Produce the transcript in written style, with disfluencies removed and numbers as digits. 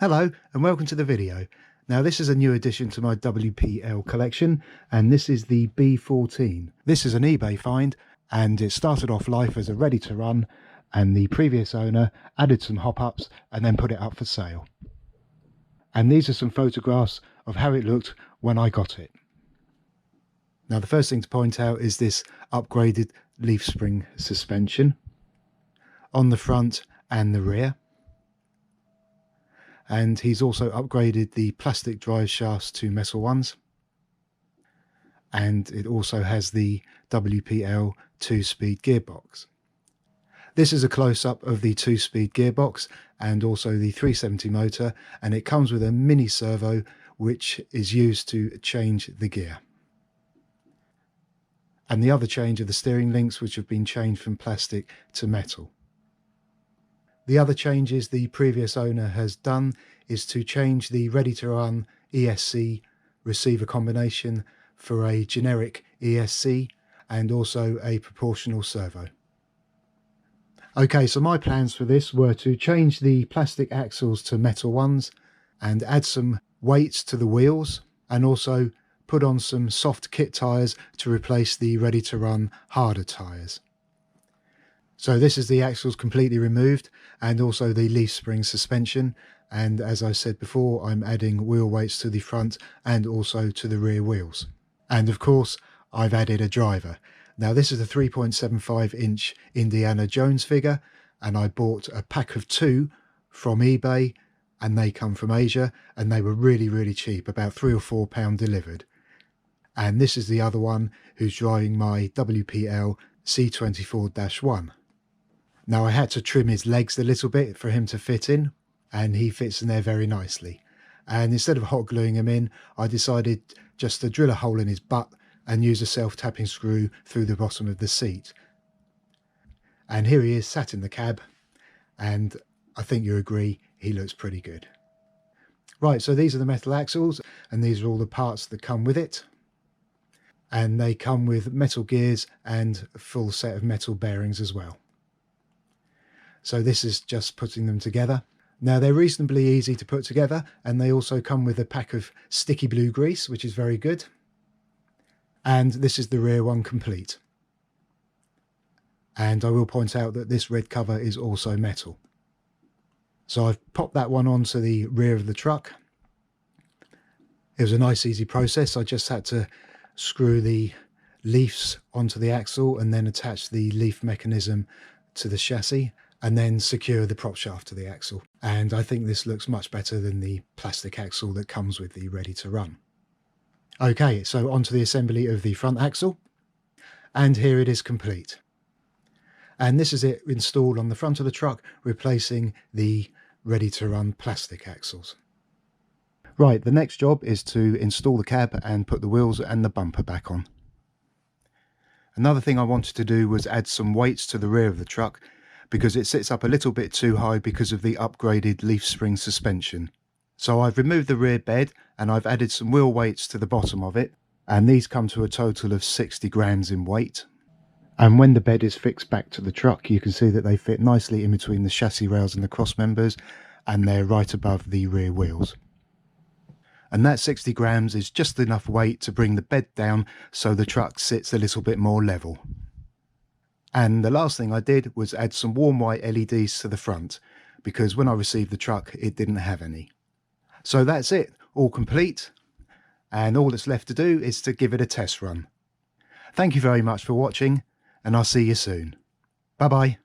Hello and welcome to the video. Now this is a new addition to my WPL collection and this is the B14. This is an eBay find and it started off life as a ready to run and the previous owner added some hop-ups and then put it up for sale. And these are some photographs of how it looked when I got it. Now the first thing to point out is this upgraded leaf spring suspension on the front and the rear. And he's also upgraded the plastic drive shafts to metal ones. And it also has the WPL 2-speed gearbox. This is a close-up of the 2-speed gearbox and also the 370 motor, and it comes with a mini servo which is used to change the gear. And the other change are the steering links, which have been changed from plastic to metal. The other changes the previous owner has done is to change the ready-to-run ESC receiver combination for a generic ESC and also a proportional servo. Okay, so my plans for this were to change the plastic axles to metal ones and add some weights to the wheels and also put on some soft kit tyres to replace the ready-to-run harder tyres. So this is the axles completely removed and also the leaf spring suspension, and as I said before, I'm adding wheel weights to the front and also to the rear wheels. And of course I've added a driver. Now this is a 3.75 inch Indiana Jones figure and I bought a pack of 2 from eBay and they come from Asia and they were really cheap, about £3 or £4 delivered. And this is the other one who's driving my WPL C24-1. Now I had to trim his legs a little bit for him to fit in, and he fits in there very nicely. And instead of hot gluing him in, I decided just to drill a hole in his butt and use a self-tapping screw through the bottom of the seat. And here he is sat in the cab, and I think you agree he looks pretty good. Right, so these are the metal axles and these are all the parts that come with it. And they come with metal gears and a full set of metal bearings as well. So this is just putting them together. Now they're reasonably easy to put together and they also come with a pack of sticky blue grease, which is very good. And this is the rear one complete. And I will point out that this red cover is also metal. So I've popped that one onto the rear of the truck. It was a nice easy process. I just had to screw the leaves onto the axle and then attach the leaf mechanism to the chassis and then secure the prop shaft to the axle. And I think this looks much better than the plastic axle that comes with the ready to run. Okay, so onto the assembly of the front axle, and here it is complete. And this is it installed on the front of the truck, replacing the ready to run plastic axles. Right, the next job is to install the cab and put the wheels and the bumper back on. Another thing I wanted to do was add some weights to the rear of the truck because it sits up a little bit too high because of the upgraded leaf spring suspension. So I've removed the rear bed and I've added some wheel weights to the bottom of it, and these come to a total of 60 grams in weight. And when the bed is fixed back to the truck, you can see that they fit nicely in between the chassis rails and the cross members, and they're right above the rear wheels. And that 60 grams is just enough weight to bring the bed down so the truck sits a little bit more level. And the last thing I did was add some warm white LEDs to the front, because when I received the truck it didn't have any. So that's it, all complete, and all that's left to do is to give it a test run. Thank you very much for watching, and I'll see you soon. Bye bye.